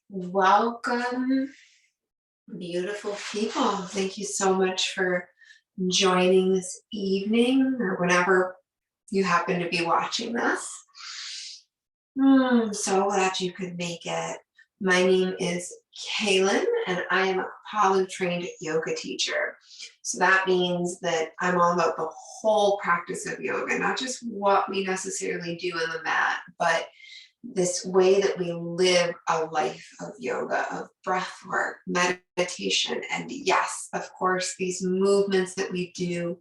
Welcome, beautiful people. Thank you so much for joining this evening or whenever you happen to be watching this. So glad you could make it. My name is Kaylin, and I am a Palu trained yoga teacher. So that means that I'm all about the whole practice of yoga, not just what we necessarily do in the mat, but this way that we live a life of yoga, of breath work, meditation, and yes, of course, these movements that we do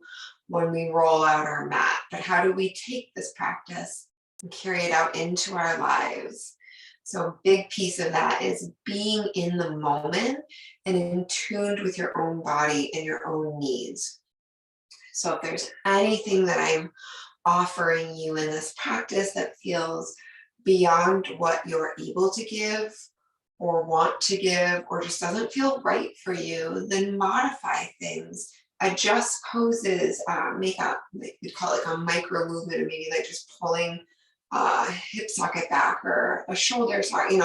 when we roll out our mat. But how do we take this practice and carry it out into our lives? So a big piece of that is being in the moment and in tuned with your own body and your own needs. So if there's anything that I'm offering you in this practice that feels beyond what you're able to give or want to give or just doesn't feel right for you, then modify things, adjust poses, make a, we'd call it like a micro movement, or maybe like just pulling a hip socket back or a shoulder socket,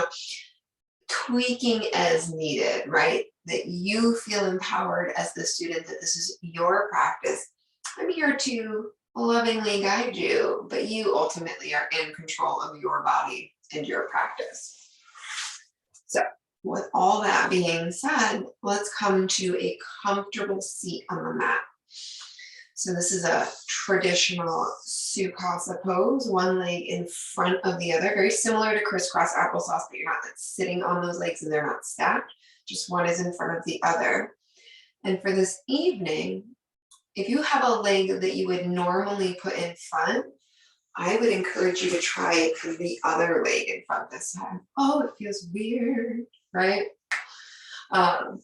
tweaking as needed, right? That you feel empowered as the student, that this is your practice. I'm here to lovingly guide you, but you ultimately are in control of your body and your practice. So with all that being said, let's come to a comfortable seat on the mat. So this is a traditional Sukhasana pose, one leg in front of the other, very similar to crisscross applesauce, but you're not sitting on those legs and they're not stacked, just one is in front of the other. And for this evening, if you have a leg that you would normally put in front, I would encourage you to try it for the other leg in front this time. Oh, it feels weird, right? But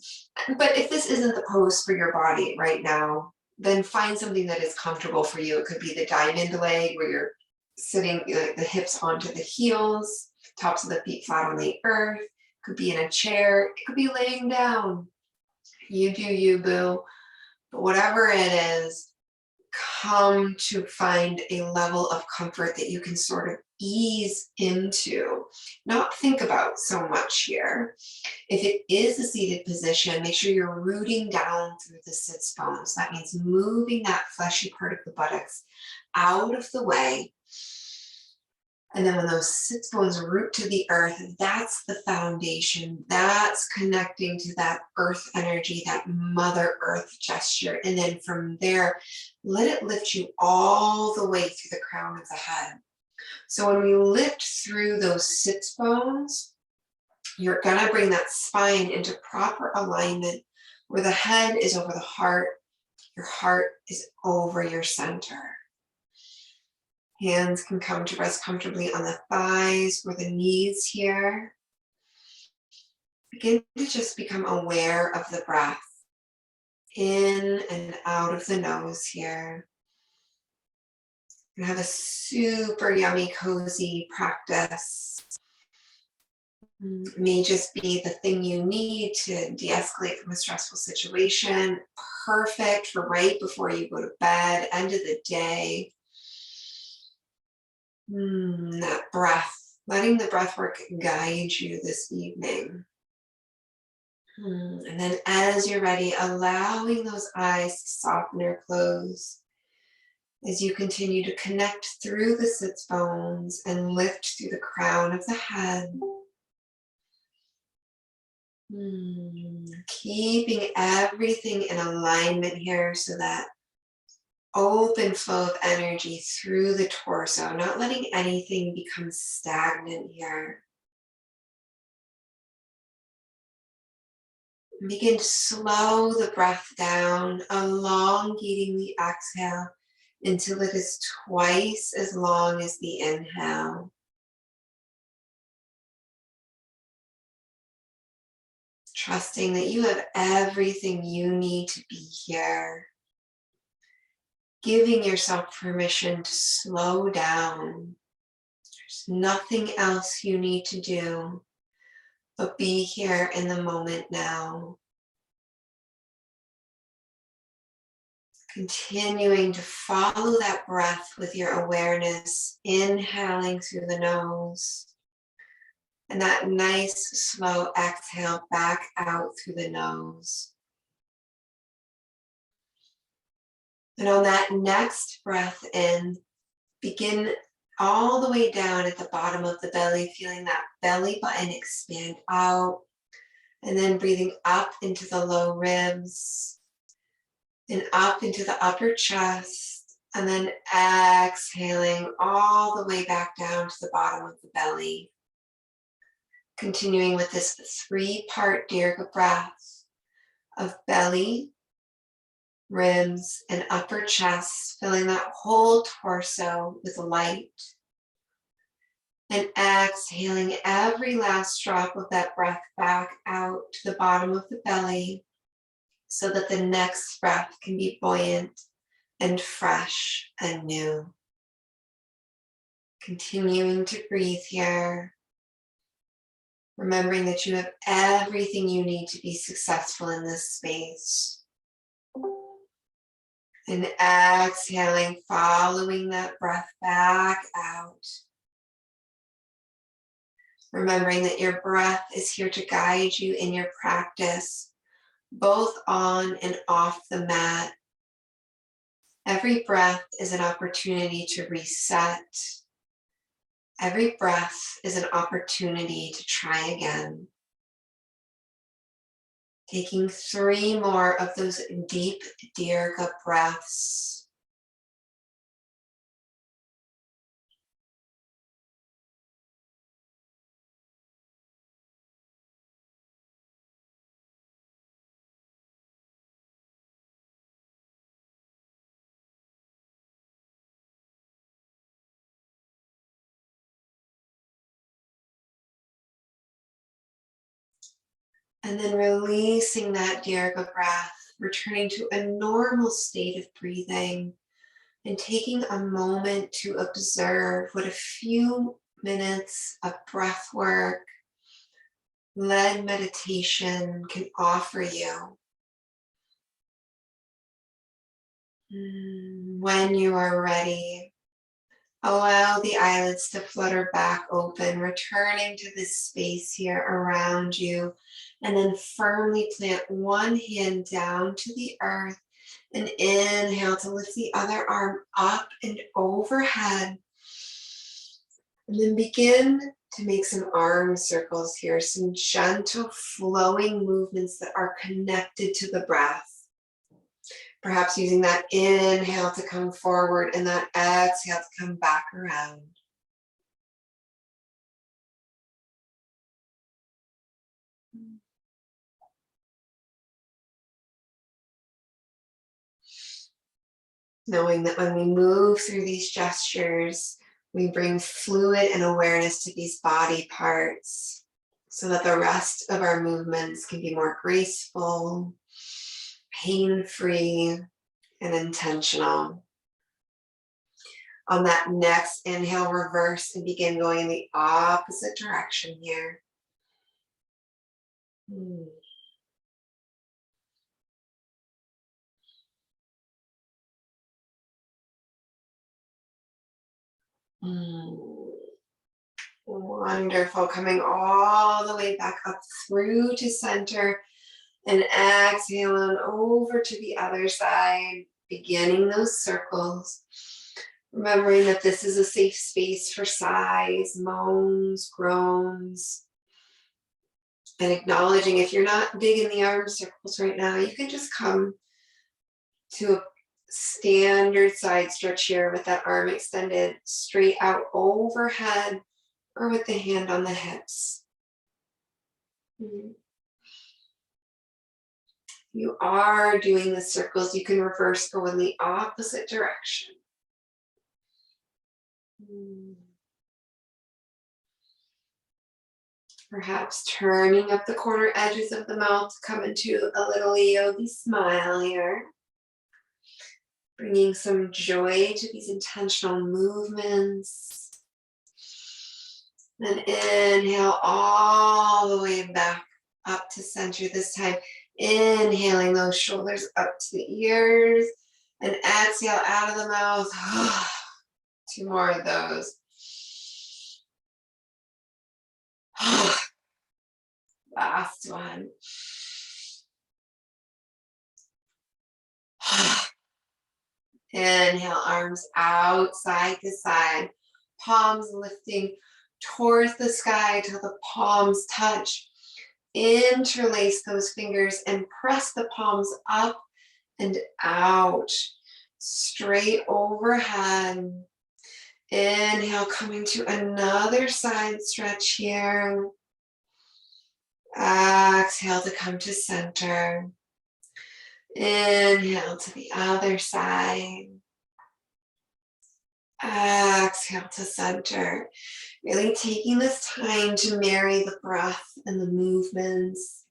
if this isn't the pose for your body right now, then find something that is comfortable for you. It could be the diamond leg where you're sitting the hips onto the heels, tops of the feet flat on the earth. It could be in a chair. It could be laying down. You do you, boo. But whatever it is, come to find a level of comfort that you can sort of ease into, not think about so much here. If it is a seated position, make sure you're rooting down through the sits bones. That means moving that fleshy part of the buttocks out of the way. And then when those sits bones root to the earth, that's the foundation. That's connecting to that earth energy, that Mother Earth gesture. And then from there, let it lift you all the way through the crown of the head. So when we lift through those sits bones, you're going to bring that spine into proper alignment where the head is over the heart, your heart is over your center. Hands can come to rest comfortably on the thighs or the knees here. Begin to just become aware of the breath in and out of the nose here. And have a super yummy, cozy practice. It may just be the thing you need to de-escalate from a stressful situation. Perfect for right before you go to bed, end of the day. That breath, letting the breath work guide you this evening. And then as you're ready, allowing those eyes to soften or close as you continue to connect through the sits bones and lift through the crown of the head. Keeping everything in alignment here so that open flow of energy through the torso, not letting anything become stagnant here. Begin to slow the breath down, elongating the exhale until it is twice as long as the inhale. Trusting that you have everything you need to be here. Giving yourself permission to slow down. There's nothing else you need to do but be here in the moment now. Continuing to follow that breath with your awareness, inhaling through the nose, And that nice, slow exhale back out through the nose. And on that next breath in, begin all the way down at the bottom of the belly, feeling that belly button expand out. And then breathing up into the low ribs and up into the upper chest. And then exhaling all the way back down to the bottom of the belly. Continuing with this 3-part Dirga breath of belly, ribs, and upper chest, filling that whole torso with light. And exhaling every last drop of that breath back out to the bottom of the belly so that the next breath can be buoyant and fresh and new. Continuing to breathe here. Remembering that you have everything you need to be successful in this space. And exhaling, following that breath back out. Remembering that your breath is here to guide you in your practice, both on and off the mat. Every breath is an opportunity to reset. Every breath is an opportunity to try again. Taking 3 more of those deep Dirga breaths. And then releasing that Dirga breath, returning to a normal state of breathing and taking a moment to observe what a few minutes of breath work, led meditation can offer you. When you are ready, allow the eyelids to flutter back open, returning to this space here around you, and then firmly plant one hand down to the earth and inhale to lift the other arm up and overhead. And then begin to make some arm circles here, some gentle flowing movements that are connected to the breath. Perhaps using that inhale to come forward and that exhale to come back around. Knowing that when we move through these gestures, we bring fluid and awareness to these body parts so that the rest of our movements can be more graceful, pain-free, and intentional. On that next inhale, reverse and begin going in the opposite direction here. Wonderful. Coming all the way back up through to center and exhaling over to the other side, beginning those circles. Remembering that this is a safe space for sighs, moans, groans, and acknowledging if you're not digging the arm circles right now, you can just come to a standard side stretch here with that arm extended straight out overhead or with the hand on the hips. You are doing the circles. You can reverse, go in the opposite direction. Perhaps turning up the corner edges of the mouth to come into a little yogi smile here. Bringing some joy to these intentional movements. Then inhale all the way back up to center this time. Inhaling those shoulders up to the ears and exhale out of the mouth. 2 more of those. Last one. Inhale, arms outside to side, palms lifting towards the sky till the palms touch. Interlace those fingers and press the palms up and out, straight overhead. Inhale, coming to another side stretch here. Exhale to come to center. Inhale to the other side. Exhale to center. Really taking this time to marry the breath and the movements.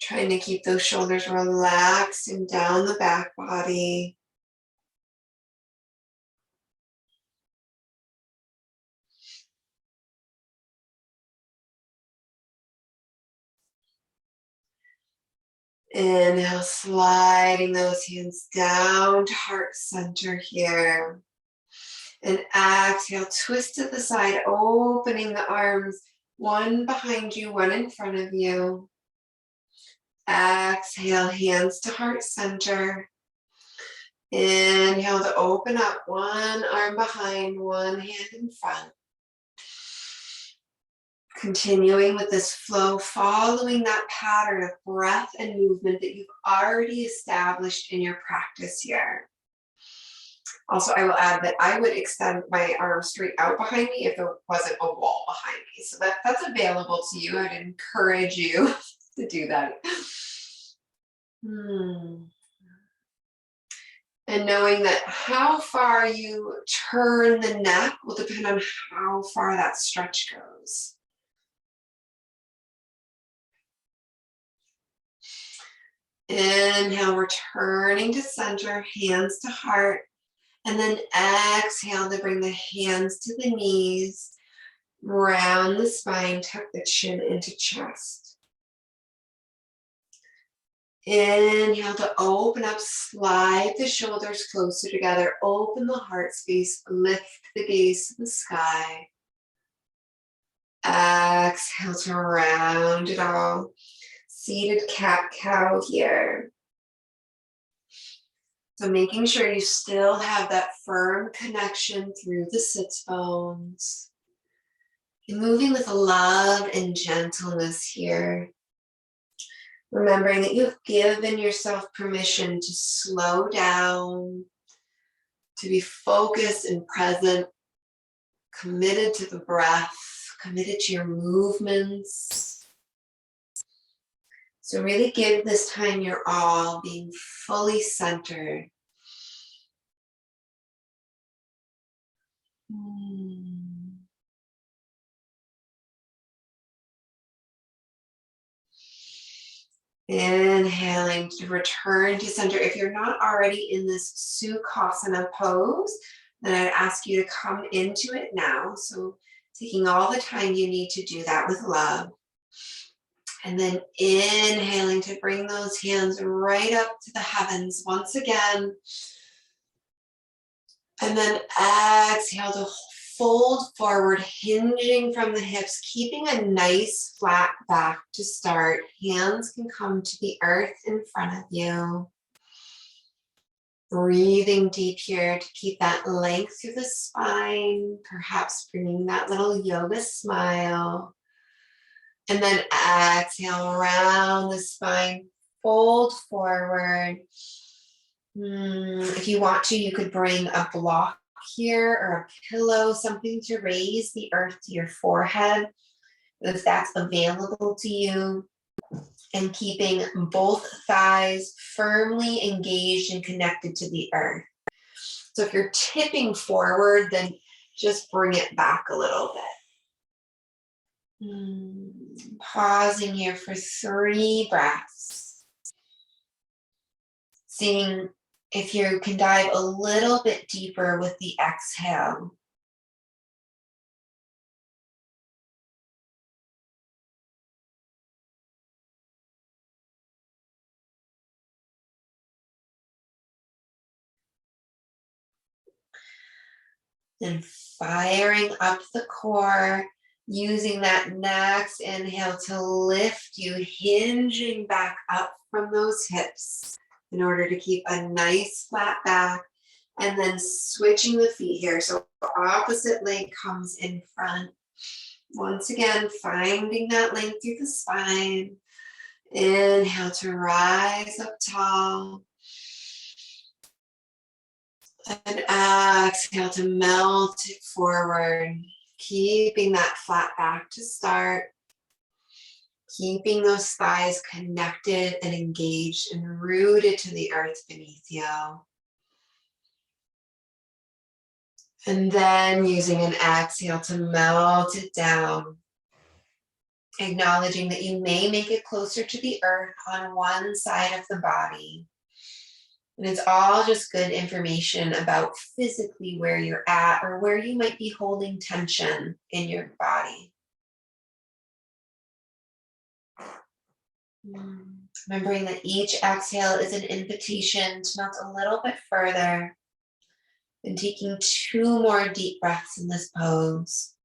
Trying to keep those shoulders relaxed and down the back body. Inhale, sliding those hands down to heart center here. And exhale, twist to the side, opening the arms, one behind you, one in front of you. Exhale, hands to heart center. Inhale to open up, one arm behind, one hand in front. Continuing with this flow, following that pattern of breath and movement that you've already established in your practice here. Also, I will add that I would extend my arms straight out behind me if there wasn't a wall behind me. So that's available to you. I'd encourage you to do that. And knowing that how far you turn the neck will depend on how far that stretch goes. Inhale, returning to center, hands to heart. And then exhale to bring the hands to the knees, round the spine, tuck the chin into chest. Inhale to open up, slide the shoulders closer together, open the heart space, lift the gaze to the sky. Exhale to round it all. Seated cat-cow here. So making sure you still have that firm connection through the sits bones. And moving with love and gentleness here. Remembering that you've given yourself permission to slow down, to be focused and present, committed to the breath, committed to your movements. So really give this time your all, being fully centered. Inhaling to return to center. If you're not already in this Sukhasana pose, then I'd ask you to come into it now. So taking all the time you need to do that with love. And then inhaling to bring those hands right up to the heavens once again. And then exhale to fold forward, hinging from the hips, keeping a nice flat back to start. Hands can come to the earth in front of you. Breathing deep here to keep that length through the spine, perhaps bringing that little yoga smile. And then exhale, round the spine, fold forward. If you want to, you could bring a block here or a pillow, something to raise the earth to your forehead, if that's available to you. And keeping both thighs firmly engaged and connected to the earth. So if you're tipping forward, then just bring it back a little bit. Pausing here for 3 breaths. Seeing if you can dive a little bit deeper with the exhale. And firing up the core, using that next inhale to lift you, hinging back up from those hips in order to keep a nice flat back. And then switching the feet here. So opposite leg comes in front. Once again, finding that length through the spine. Inhale to rise up tall. And exhale to melt it forward. Keeping that flat back to start. Keeping those thighs connected and engaged and rooted to the earth beneath you. And then using an exhale to melt it down. Acknowledging that you may make it closer to the earth on one side of the body. And it's all just good information about physically where you're at or where you might be holding tension in your body. Remembering that each exhale is an invitation to melt a little bit further. And taking 2 more deep breaths in this pose.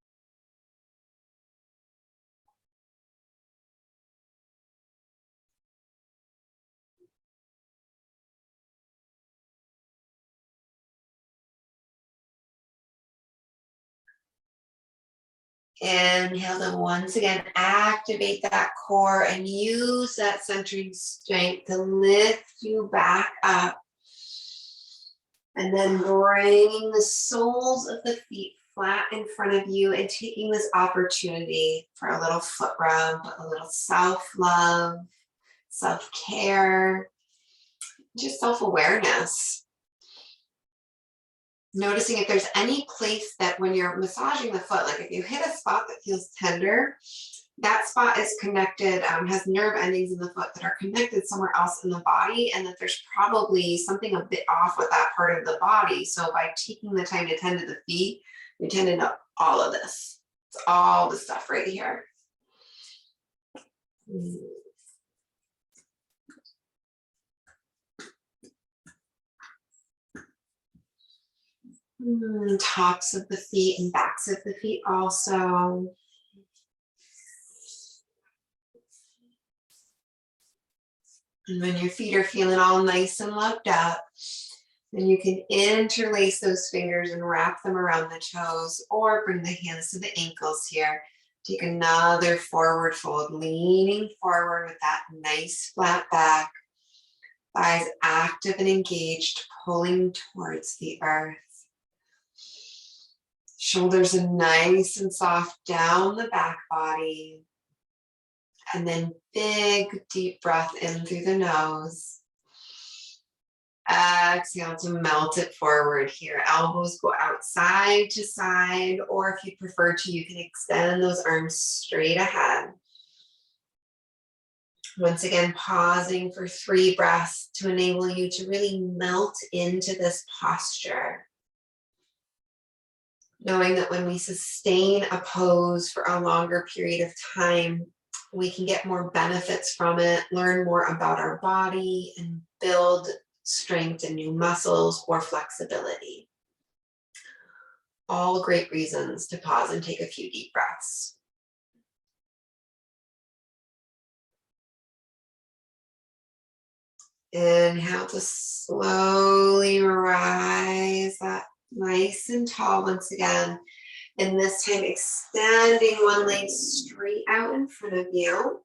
Inhale to once again activate that core and use that centering strength to lift you back up. And then bringing the soles of the feet flat in front of you and taking this opportunity for a little foot rub, a little self-love, self-care, just self-awareness. Noticing if there's any place that when you're massaging the foot, like if you hit a spot that feels tender, that spot is connected, has nerve endings in the foot that are connected somewhere else in the body, and that there's probably something a bit off with that part of the body. So by taking the time to tend to the feet, you're tending to all of this. It's all the stuff right here. Tops of the feet and backs of the feet also. And when your feet are feeling all nice and loved up, then you can interlace those fingers and wrap them around the toes or bring the hands to the ankles here. Take another forward fold, leaning forward with that nice flat back. Thighs active and engaged, pulling towards the earth. Shoulders are nice and soft down the back body. And then big, deep breath in through the nose. Exhale to melt it forward here. Elbows go out side to side, or if you prefer to, you can extend those arms straight ahead. Once again, pausing for 3 breaths to enable you to really melt into this posture. Knowing that when we sustain a pose for a longer period of time, we can get more benefits from it, learn more about our body, and build strength and new muscles or flexibility. All great reasons to pause and take a few deep breaths. Inhale to slowly rise up nice and tall once again. And this time extending one leg straight out in front of you.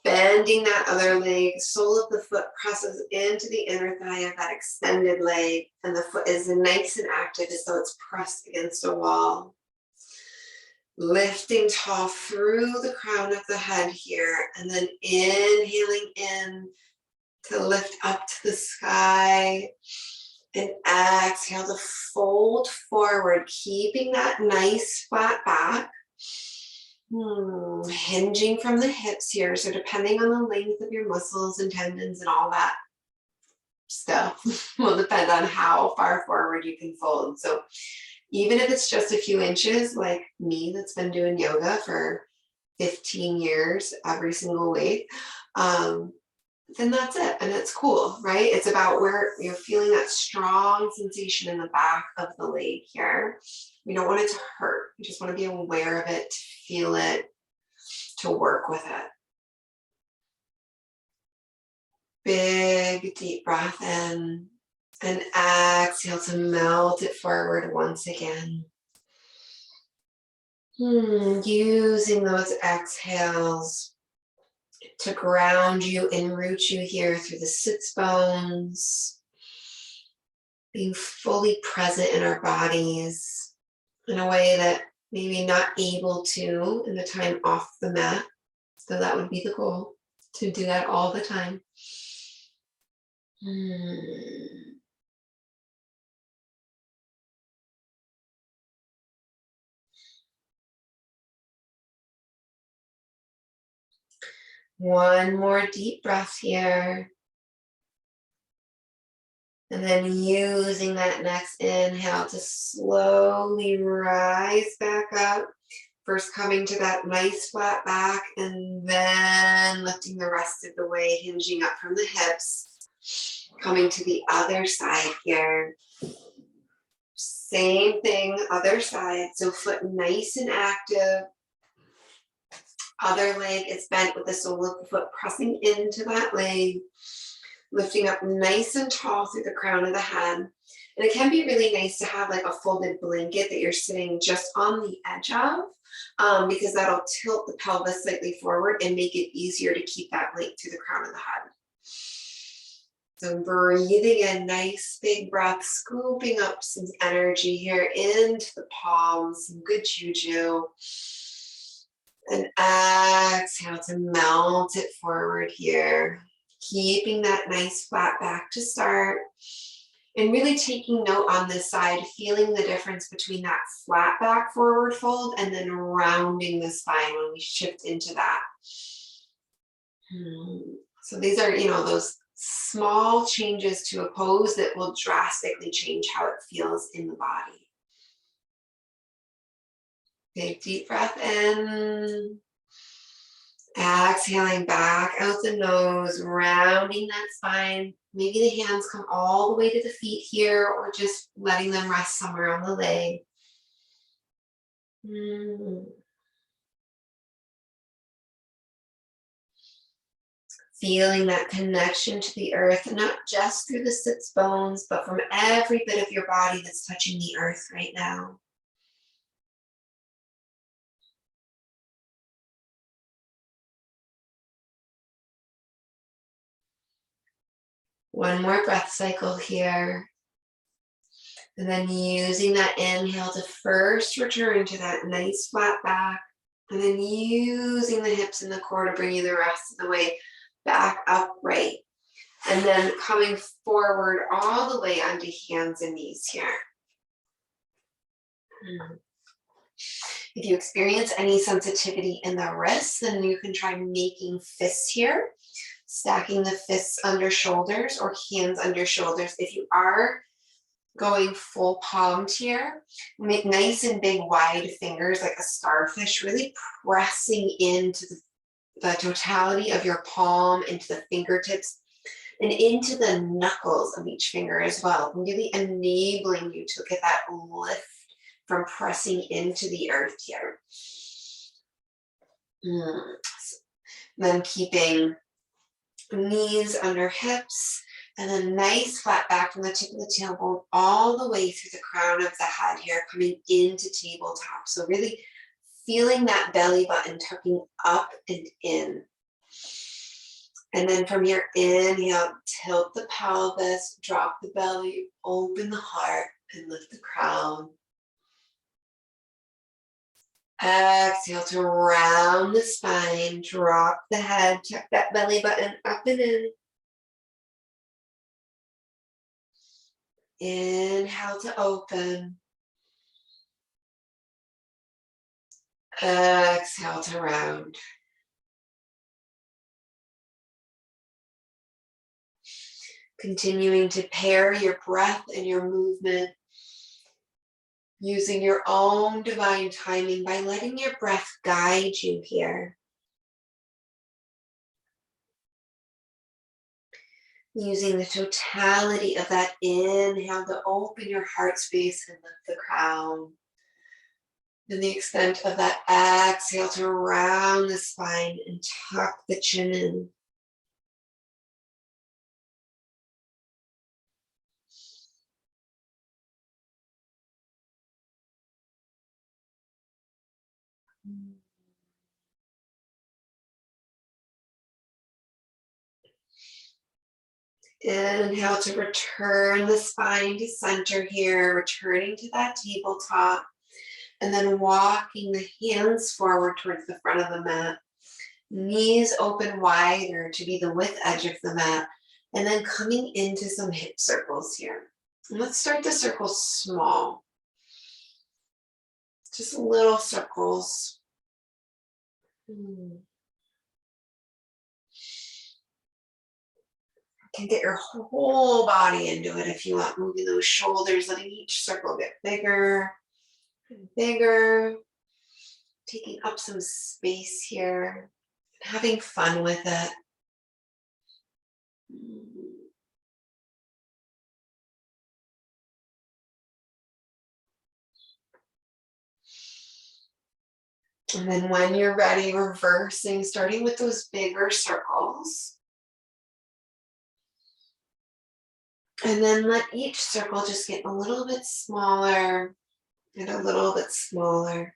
Bending that other leg, sole of the foot presses into the inner thigh of that extended leg, and the foot is nice and active as though it's pressed against a wall. Lifting tall through the crown of the head here, and then inhaling in to lift up to the sky. And exhale to fold forward, keeping that nice flat back. Hinging from the hips here. So depending on the length of your muscles and tendons and all that stuff will depend on how far forward you can fold. So even if it's just a few inches, like me that's been doing yoga for 15 years, every single week, then that's it. And it's cool, right? It's about where you're feeling that strong sensation in the back of the leg here. We don't want it to hurt. We just want to be aware of it, to feel it, to work with it. Big deep breath in and exhale to melt it forward once again. Using those exhales to ground you and root you here through the sits bones, being fully present in our bodies in a way that maybe not able to in the time off the mat. So that would be the goal, to do that all the time. One more deep breath here. And then using that next inhale to slowly rise back up. First coming to that nice flat back and then lifting the rest of the way, hinging up from the hips. Coming to the other side here. Same thing, other side. So foot nice and active. Other leg is bent with the sole of the foot pressing into that leg. Lifting up nice and tall through the crown of the head. And it can be really nice to have like a folded blanket that you're sitting just on the edge of, because that'll tilt the pelvis slightly forward and make it easier to keep that length through the crown of the head. So breathing in, nice big breath, scooping up some energy here into the palms, some good juju. And exhale to melt it forward here. Keeping that nice flat back to start. And really taking note on this side, feeling the difference between that flat back forward fold and then rounding the spine when we shift into that. So these are, those small changes to a pose that will drastically change how it feels in the body. Big deep breath in. Exhaling back out the nose, rounding that spine. Maybe the hands come all the way to the feet here, or just letting them rest somewhere on the leg. Feeling that connection to the earth, not just through the sits bones, but from every bit of your body that's touching the earth right now. One more breath cycle here. And then using that inhale to first return to that nice flat back. And then using the hips and the core to bring you the rest of the way back upright. And then coming forward all the way onto hands and knees here. If you experience any sensitivity in the wrists, then you can try making fists here. Stacking the fists under shoulders or hands under shoulders. If you are going full palmed here, make nice and big wide fingers like a starfish, really pressing into the totality of your palm, into the fingertips, and into the knuckles of each finger as well, really enabling you to get that lift from pressing into the earth here. Then keeping knees under hips, and then nice flat back from the tip of the tailbone all the way through the crown of the head here, coming into tabletop. So really feeling that belly button tucking up and in. And then from your inhale, tilt the pelvis, drop the belly, open the heart, and lift the crown. Exhale to round the spine, drop the head, tuck that belly button up and in. Inhale to open. Exhale to round. Continuing to pair your breath and your movement, using your own divine timing by letting your breath guide you here. Using the totality of that inhale to open your heart space and lift the crown. And the extent of that exhale to round the spine and tuck the chin in. Inhale to return the spine to center here, returning to that tabletop, and then walking the hands forward towards the front of the mat. Knees open wider to be the width edge of the mat, and then coming into some hip circles here. And let's start the circles small. Just little circles. You can get your whole body into it if you want, moving those shoulders, letting each circle get bigger and bigger, taking up some space here, having fun with it. And then when you're ready, reversing, starting with those bigger circles. And then let each circle just get a little bit smaller and a little bit smaller.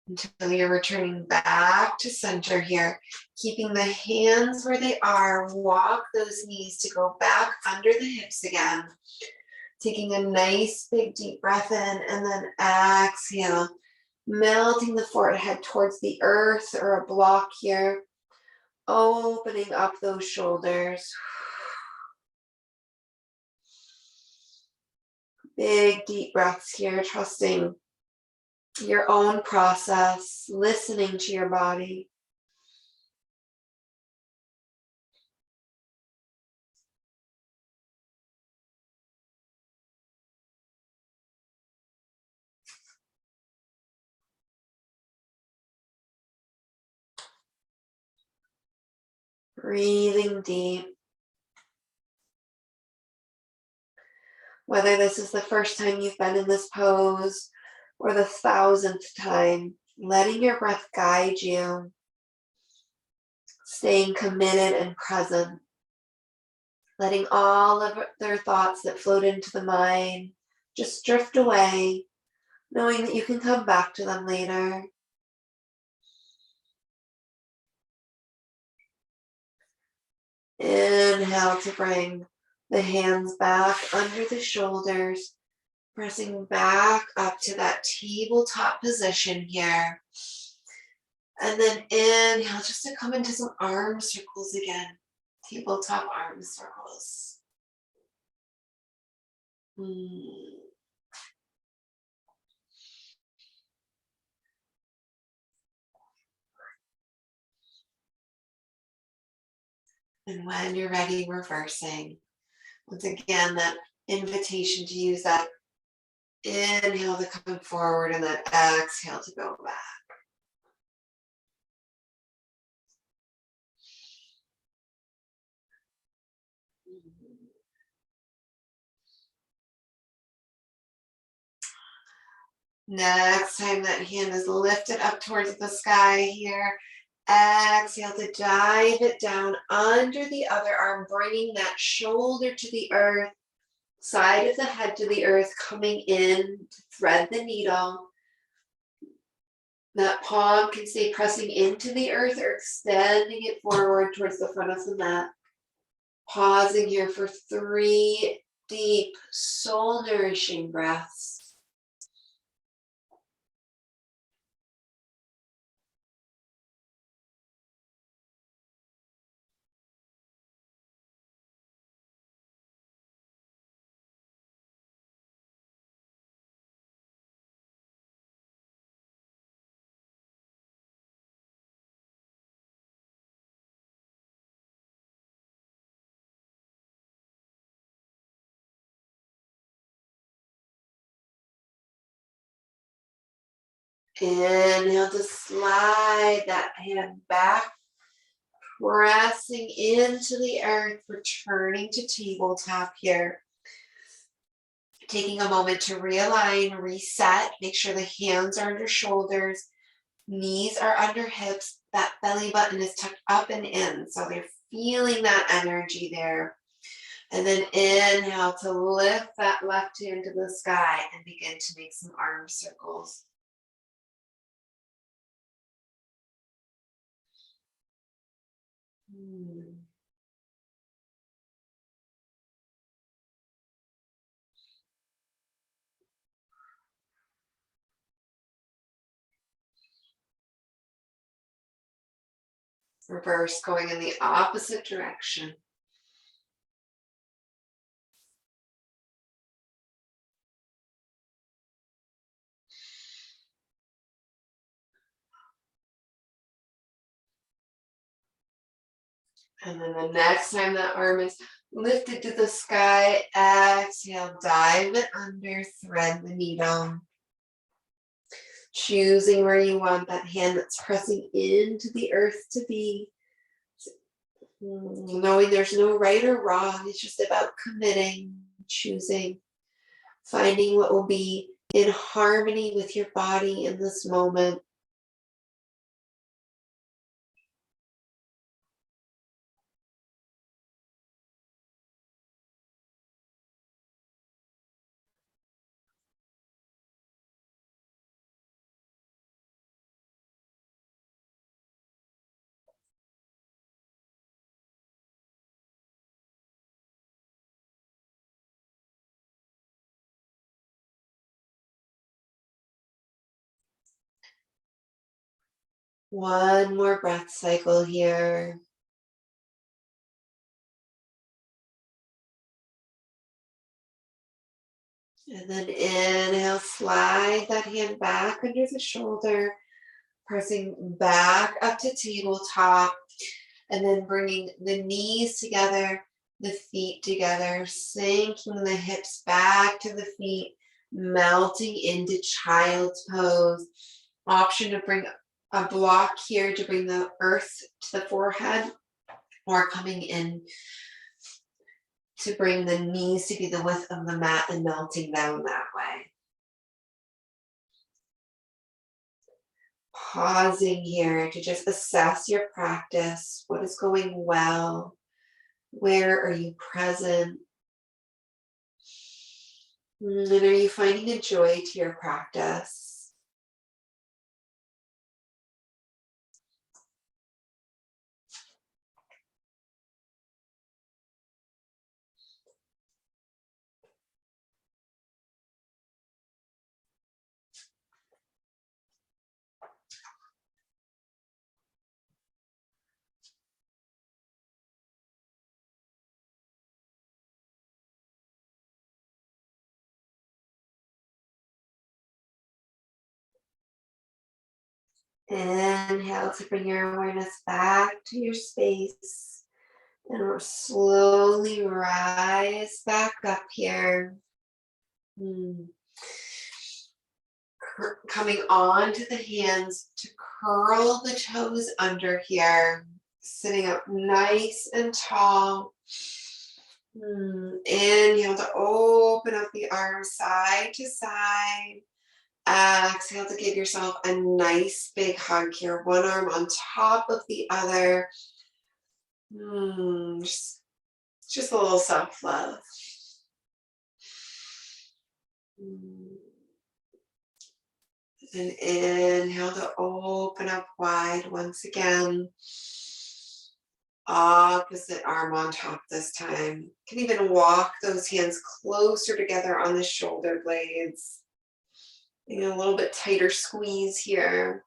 Until you're returning back to center here, keeping the hands where they are. Walk those knees to go back under the hips again. Taking a nice big deep breath in and then exhale, melting the forehead towards the earth or a block here, opening up those shoulders. Big deep breaths here, trusting your own process, listening to your body. Breathing deep. Whether this is the first time you've been in this pose or the 1,000th time, letting your breath guide you, staying committed and present, letting all of their thoughts that float into the mind just drift away, knowing that you can come back to them later. Inhale to bring the hands back under the shoulders, pressing back up to that tabletop position here. And then inhale just to come into some arm circles again. Tabletop arm circles. And when you're ready, reversing. Once again, that invitation to use that inhale to come forward and that exhale to go back. Next time that hand is lifted up towards the sky here, exhale to dive it down under the other arm, bringing that shoulder to the earth, side of the head to the earth, coming in to thread the needle. That palm can stay pressing into the earth or extending it forward towards the front of the mat. Pausing here for 3 deep, soul-nourishing breaths. Inhale to slide that hand back, pressing into the earth, returning to tabletop here. Taking a moment to realign, reset, make sure the hands are under shoulders, knees are under hips, that belly button is tucked up and in. So you're feeling that energy there. And then inhale to lift that left hand to the sky and begin to make some arm circles. Reverse, going in the opposite direction. And then the next time that arm is lifted to the sky, exhale, dive it under, thread the needle. Choosing where you want that hand that's pressing into the earth to be. Knowing there's no right or wrong, it's just about committing, choosing, finding what will be in harmony with your body in this moment. One more breath cycle here. And then inhale, slide that hand back under the shoulder, pressing back up to tabletop, and then bringing the knees together, the feet together, sinking the hips back to the feet, melting into child's pose. Option to bring a block here to bring the earth to the forehead, or coming in to bring the knees to be the width of the mat and melting down that way. Pausing here to just assess your practice. What is going well? Where are you present? And are you finding a joy to your practice? Inhale to bring your awareness back to your space. And we'll slowly rise back up here. Coming onto the hands to curl the toes under here. Sitting up nice and tall. Inhale to open up the arms side to side. Exhale to give yourself a nice big hug here. One arm on top of the other. Just a little self-love. And inhale to open up wide once again. Opposite arm on top this time. You can even walk those hands closer together on the shoulder blades. Getting a little bit tighter squeeze here.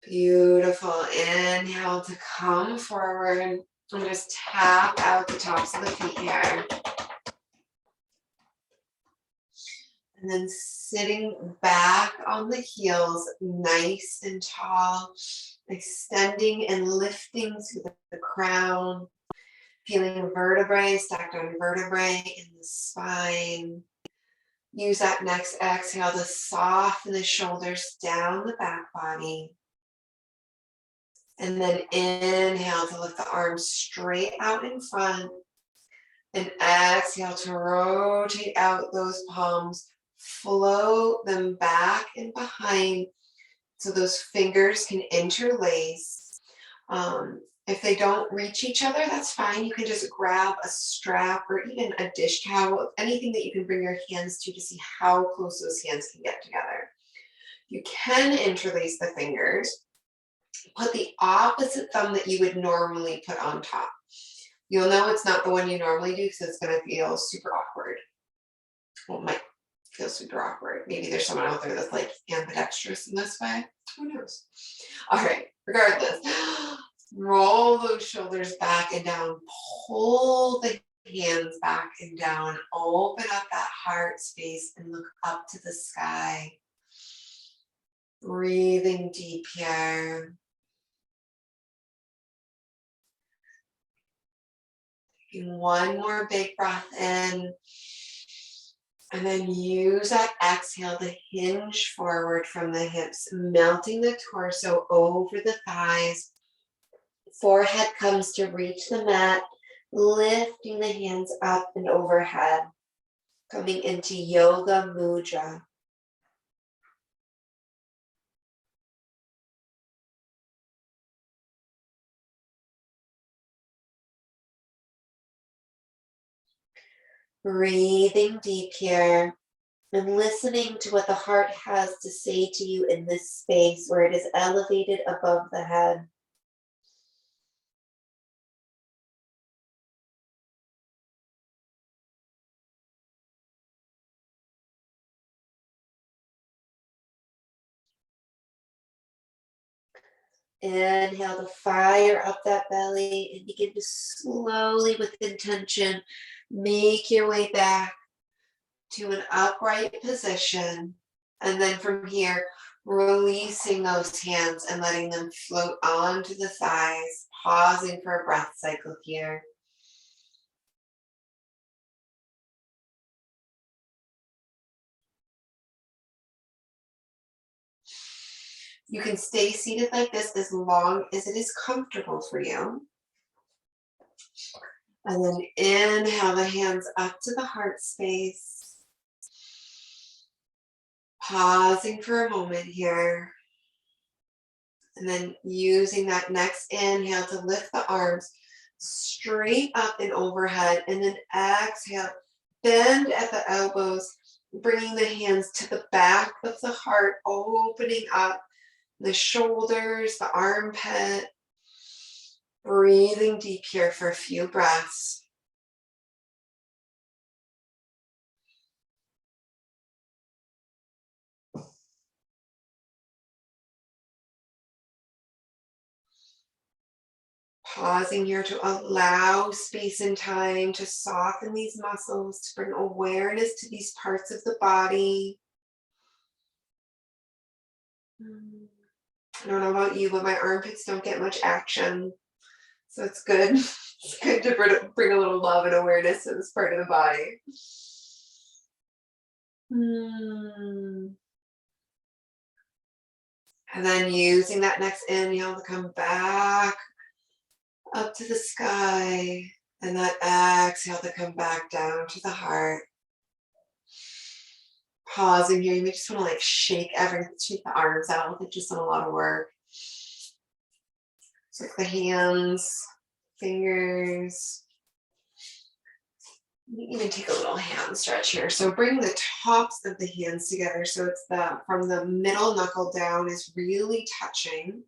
Beautiful. Inhale to come forward and just tap out the tops of the feet here. And then sitting back on the heels, nice and tall, extending and lifting through the crown, feeling vertebrae stacked on vertebrae in the spine. Use that next exhale to soften the shoulders down the back body. And then inhale to lift the arms straight out in front. And exhale to rotate out those palms, float them back and behind so those fingers can interlace. If they don't reach each other, that's fine. You can just grab a strap or even a dish towel, anything that you can bring your hands to see how close those hands can get together. You can interlace the fingers. Put the opposite thumb that you would normally put on top. You'll know it's not the one you normally do because it's going to feel super awkward. Well, it might feel super awkward. Maybe there's someone out there that's like ambidextrous in this way. Who knows? All right, regardless, roll those shoulders back and down. Pull the hands back and down. Open up that heart space and look up to the sky. Breathing deep here. Taking one more big breath in. And then use that exhale to hinge forward from the hips, melting the torso over the thighs. Forehead comes to reach the mat, lifting the hands up and overhead, coming into Yoga Mudra. Breathing deep here and listening to what the heart has to say to you in this space where it is elevated above the head. Inhale to fire up that belly and begin to slowly, with intention, make your way back to an upright position. And then from here, releasing those hands and letting them float onto the thighs, pausing for a breath cycle here. You can stay seated like this as long as it is comfortable for you. And then inhale the hands up to the heart space. Pausing for a moment here. And then using that next inhale to lift the arms straight up and overhead. And then exhale, bend at the elbows, bringing the hands to the back of the heart, opening up the shoulders, the armpit. Breathing deep here for a few breaths. Pausing here to allow space and time to soften these muscles, to bring awareness to these parts of the body. I don't know about you, but my armpits don't get much action. So it's good. It's good to bring a little love and awareness to this part of the body. And then using that next inhale to come back up to the sky. And that exhale to come back down to the heart. Pausing here. You may just want to like shake the arms out. They've just done a lot of work. So like the hands, fingers. You even take a little hand stretch here. So bring the tops of the hands together. So it's from the middle knuckle down is really touching.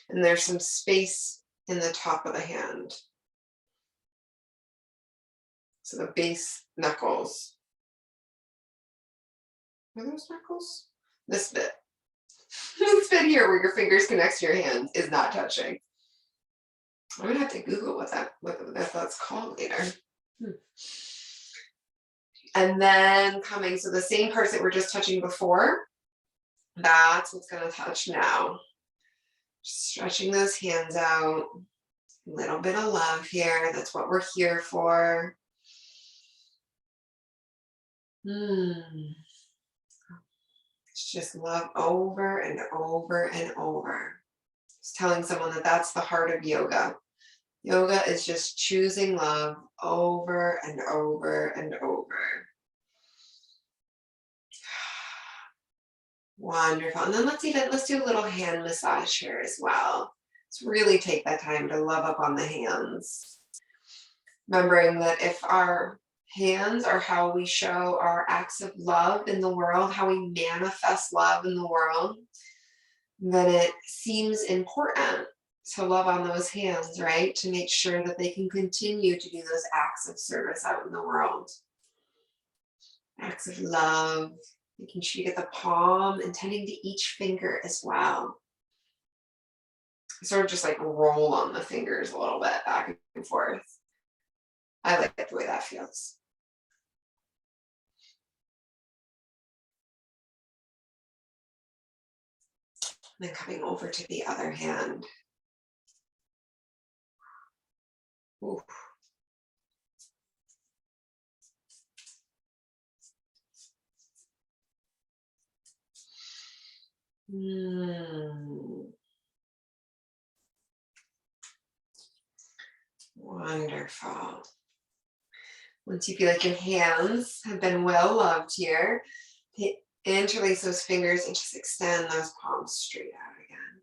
And there's some space in the top of the hand. So the base knuckles. Are those knuckles? This bit. This bit here where your fingers connect to your hands is not touching. I'm gonna have to Google what that's called later. And then coming, so the same parts that we're just touching before, that's what's going to touch now. Just stretching those hands out. A little bit of love here. That's what we're here for. It's just love over and over and over. Just telling someone that that's the heart of yoga. Yoga is just choosing love over and over and over. Wonderful. And then let's do a little hand massage here as well. Let's really take that time to love up on the hands. Remembering that if our hands are how we show our acts of love in the world, how we manifest love in the world, then it seems important to love on those hands, right? To make sure that they can continue to do those acts of service out in the world. Acts of love, making sure you get the palm and tending to each finger as well. Sort of just like roll on the fingers a little bit back and forth. I like the way that feels. And then coming over to the other hand. Ooh. Wonderful. Once you feel like your hands have been well loved here, interlace those fingers and just extend those palms straight out again.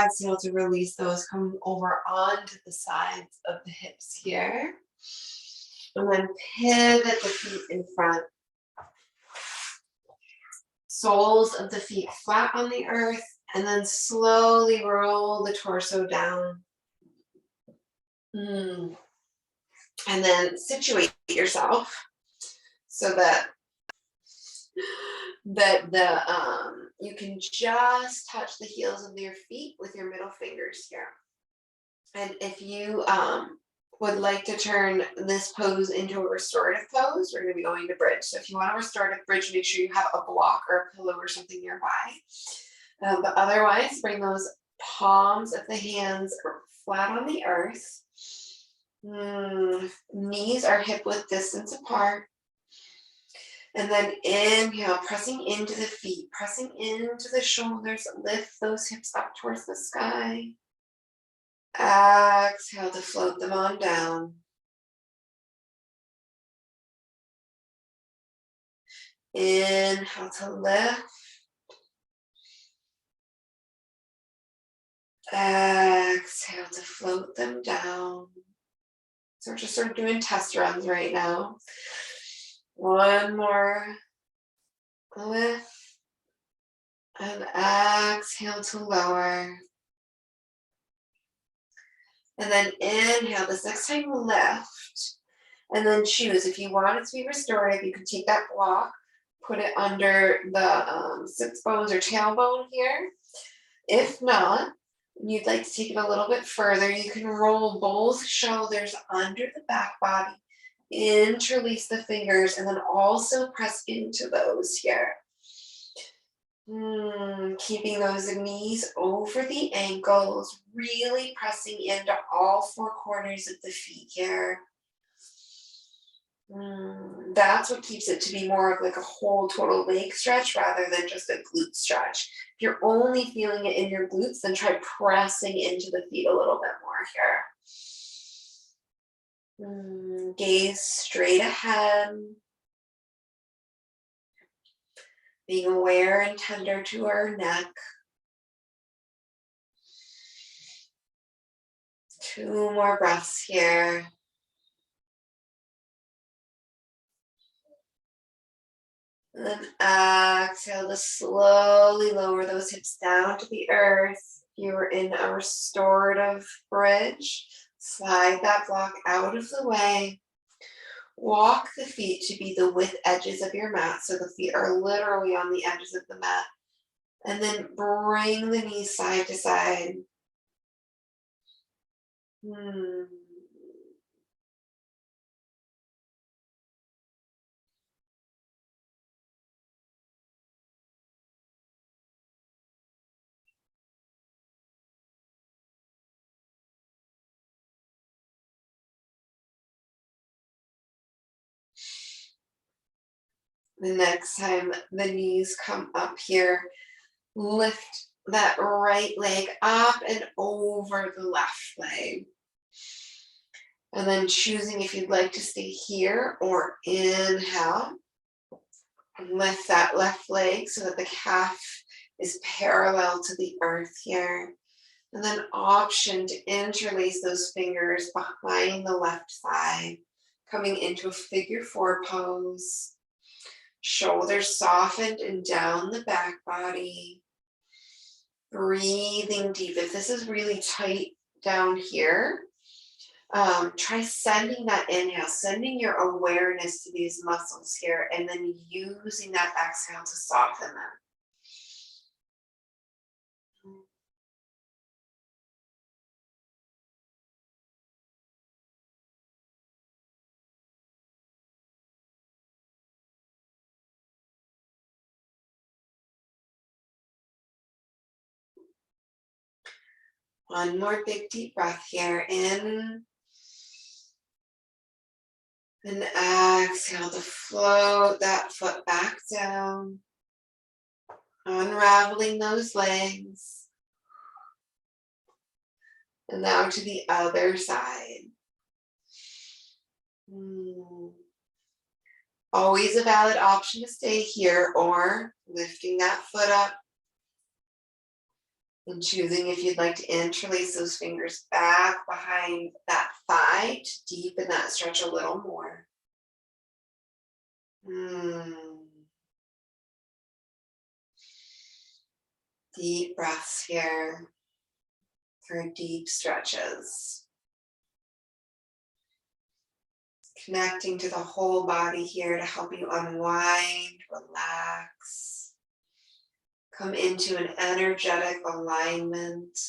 Exhale to release those. Come over onto the sides of the hips here. And then pivot the feet in front. Soles of the feet flat on the earth. And then slowly roll the torso down. And then situate yourself so that you can just touch the heels of your feet with your middle fingers here. And if you would like to turn this pose into a restorative pose, we're going to be going to bridge. So if you want a restorative bridge, make sure you have a block or a pillow or something nearby. But otherwise, bring those palms of the hands flat on the earth. Knees are hip width distance apart. And then inhale, pressing into the feet, pressing into the shoulders. Lift those hips up towards the sky. Exhale to float them on down. Inhale to lift. Exhale to float them down. So we're just sort of doing test runs right now. One more lift. And exhale to lower. And then inhale. This next time lift. And then choose. If you want it to be restorative, you can take that block, put it under the sits bones or tailbone here. If not, and you'd like to take it a little bit further, you can roll both shoulders under the back body, interlace the fingers, and then also press into those here. Keeping those knees over the ankles, really pressing into all four corners of the feet here. That's what keeps it to be more of like a whole total leg stretch rather than just a glute stretch. If you're only feeling it in your glutes, then try pressing into the feet a little bit more here. Gaze straight ahead. Being aware and tender to our neck. 2 more breaths here. And then exhale to slowly lower those hips down to the earth. You are in a restorative bridge. Slide that block out of the way. Walk the feet to be the width edges of your mat. So the feet are literally on the edges of the mat. And then bring the knees side to side. The next time the knees come up here, lift that right leg up and over the left leg. And then choosing if you'd like to stay here or inhale. Lift that left leg so that the calf is parallel to the earth here. And then option to interlace those fingers behind the left thigh, coming into a figure four pose. Shoulders softened and down the back body. Breathing deep. If this is really tight down here, try sending that inhale, sending your awareness to these muscles here, and then using that exhale to soften them. One more big deep breath here. In and exhale to float that foot back down. Unraveling those legs. And now to the other side. Always a valid option to stay here or lifting that foot up and choosing if you'd like to interlace those fingers back behind that thigh to deepen that stretch a little more. Deep breaths here for deep stretches. Connecting to the whole body here to help you unwind, relax. Come into an energetic alignment.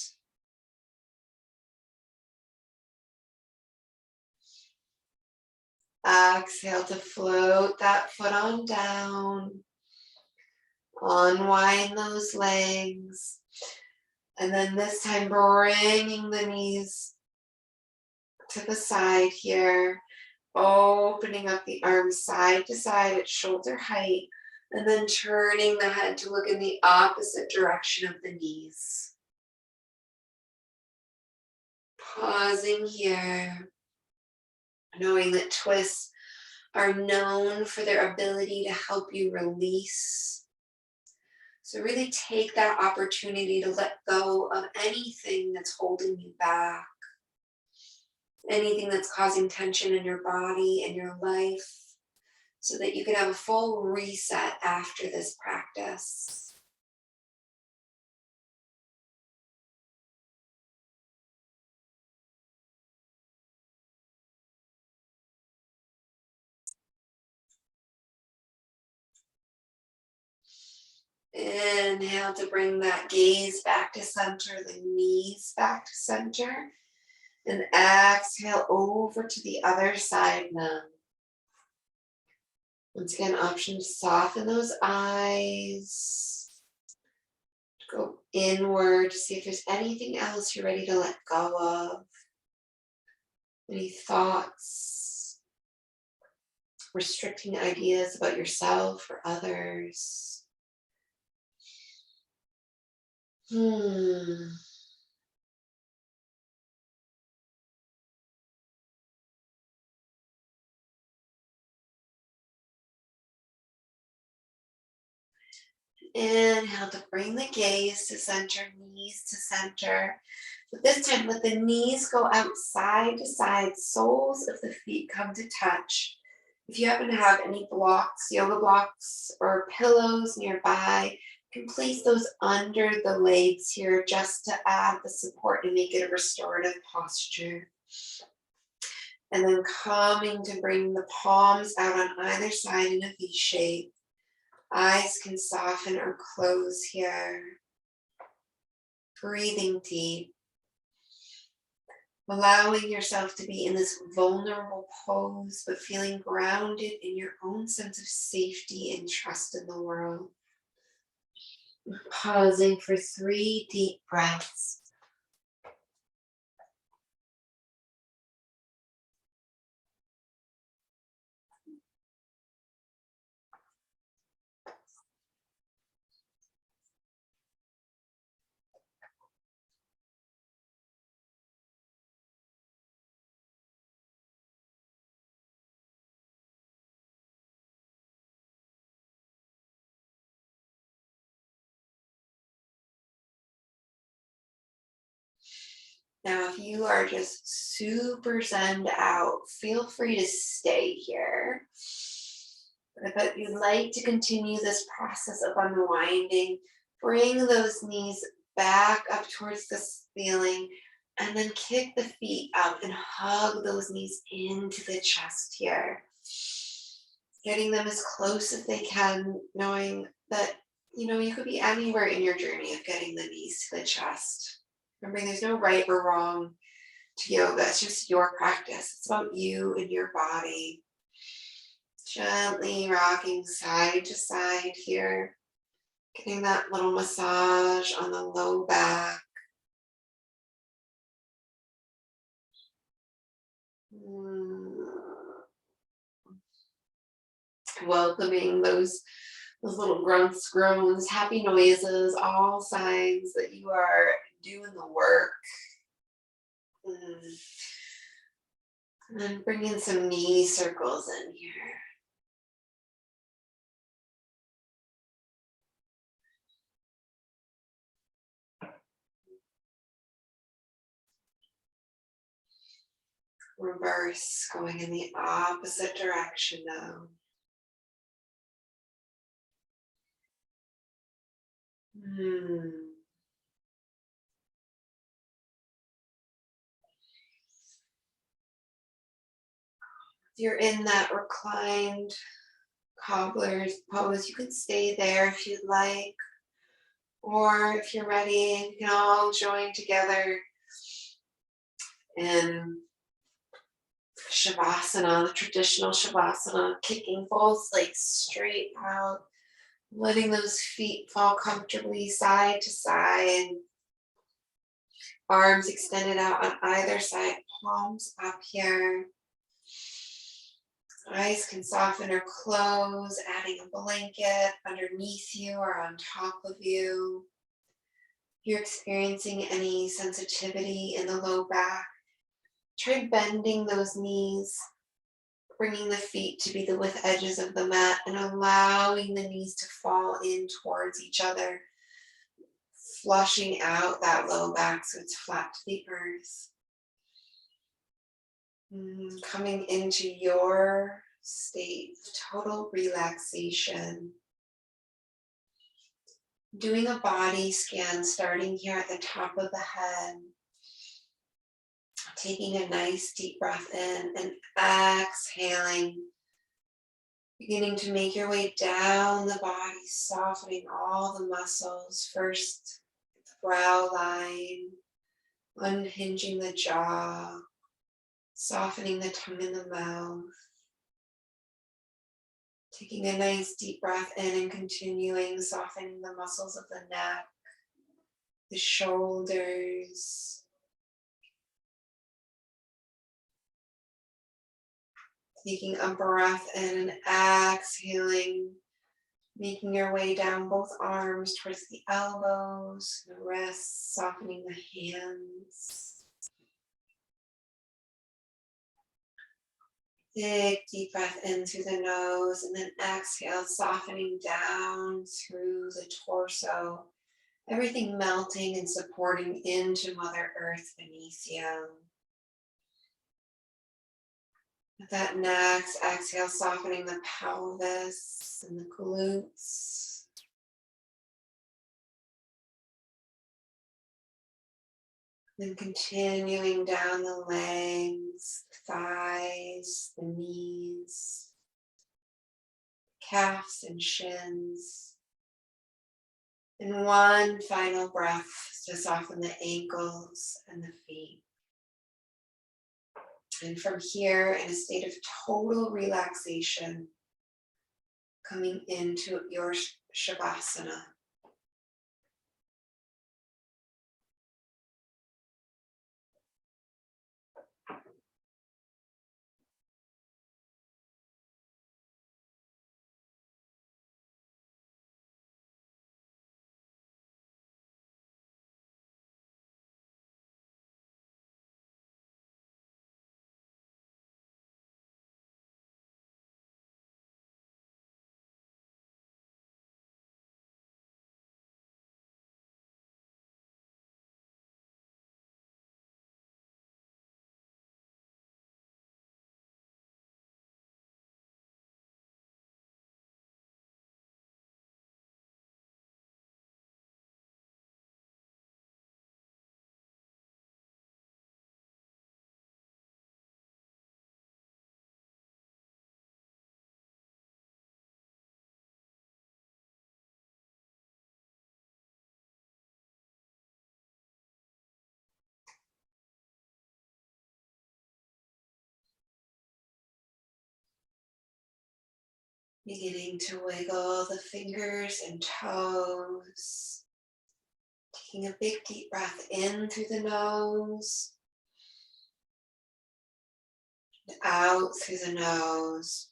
Exhale to float that foot on down. Unwind those legs. And then this time bringing the knees to the side here. Opening up the arms side to side at shoulder height. And then turning the head to look in the opposite direction of the knees. Pausing here. Knowing that twists are known for their ability to help you release. So really take that opportunity to let go of anything that's holding you back. Anything that's causing tension in your body and your life, so that you can have a full reset after this practice. Inhale to bring that gaze back to center, the knees back to center. And exhale over to the other side now. Once again, option to soften those eyes. Go inward to see if there's anything else you're ready to let go of. Any thoughts, restricting ideas about yourself or others. Inhale to bring the gaze to center, knees to center. But this time, let the knees go out side to side, soles of the feet come to touch. If you happen to have any blocks, yoga blocks or pillows nearby, you can place those under the legs here just to add the support and make it a restorative posture. And then coming to bring the palms out on either side in a V shape. Eyes can soften or close here. Breathing deep. Allowing yourself to be in this vulnerable pose, but feeling grounded in your own sense of safety and trust in the world. Pausing for 3 deep breaths. Now, if you are just super zened out, feel free to stay here. But if you'd like to continue this process of unwinding, bring those knees back up towards the ceiling and then kick the feet out and hug those knees into the chest here. Getting them as close as they can, knowing that, you could be anywhere in your journey of getting the knees to the chest. Remembering there's no right or wrong to yoga. It's just your practice. It's about you and your body. Gently rocking side to side here. Getting that little massage on the low back. Welcoming those little grunts, groans, happy noises, all signs that you are doing the work. And then bring in some knee circles in here. Reverse, going in the opposite direction now. If you're in that reclined cobbler's pose, you can stay there if you'd like. Or if you're ready, you can all join together in Shavasana, the traditional Shavasana, kicking both legs straight out, letting those feet fall comfortably side to side. Arms extended out on either side, palms up here. Eyes can soften or close, adding a blanket underneath you or on top of you. If you're experiencing any sensitivity in the low back, try bending those knees, bringing the feet to be the width edges of the mat and allowing the knees to fall in towards each other, flushing out that low back so it's flat to the earth. Coming into your state of total relaxation. Doing a body scan starting here at the top of the head. Taking a nice deep breath in and exhaling. Beginning to make your way down the body, softening all the muscles. First, the brow line, unhinging the jaw, softening the tongue and the mouth. Taking a nice deep breath in and continuing softening the muscles of the neck, the shoulders. Taking a breath in and exhaling, making your way down both arms towards the elbows, the wrists, softening the hands. Big deep breath in through the nose and then exhale, softening down through the torso. Everything melting and supporting into Mother Earth beneath you. With that next exhale, softening the pelvis and the glutes. Then continuing down the legs, thighs, the knees, calves and shins. And one final breath to soften the ankles and the feet. And from here, in a state of total relaxation, coming into your Shavasana. Beginning to wiggle the fingers and toes. Taking a big deep breath in through the nose and out through the nose.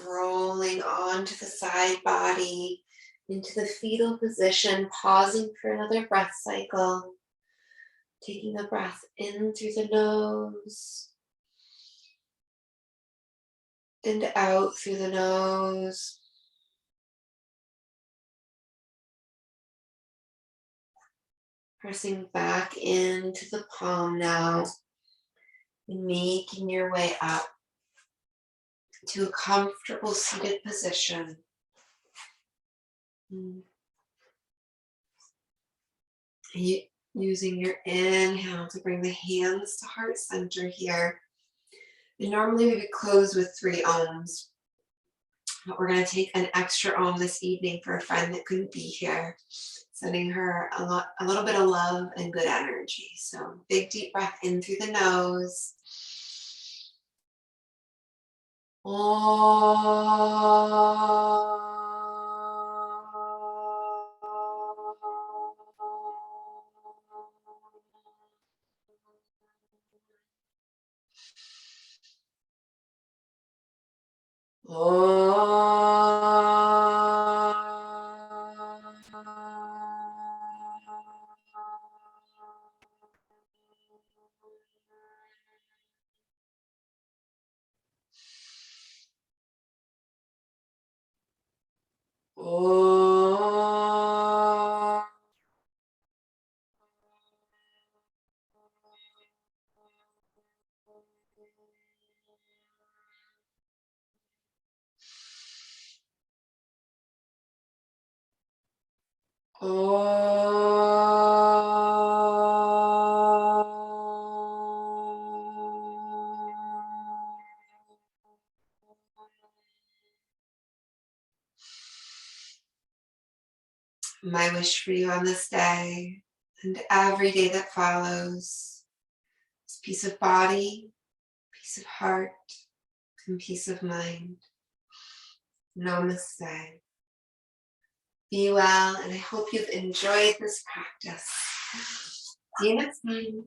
Rolling onto the side body into the fetal position, pausing for another breath cycle. Taking a breath in through the nose and out through the nose. Pressing back into the palm now and making your way up to a comfortable seated position. Using your inhale to bring the hands to heart center here. And normally we would close with 3 ohms, but we're going to take an extra ohm this evening for a friend that couldn't be here, sending her a little bit of love and good energy. So big deep breath in through the nose. My wish for you on this day and every day that follows is peace of body, peace of heart, and peace of mind. Namaste. Be well, and I hope you've enjoyed this practice. See you next time.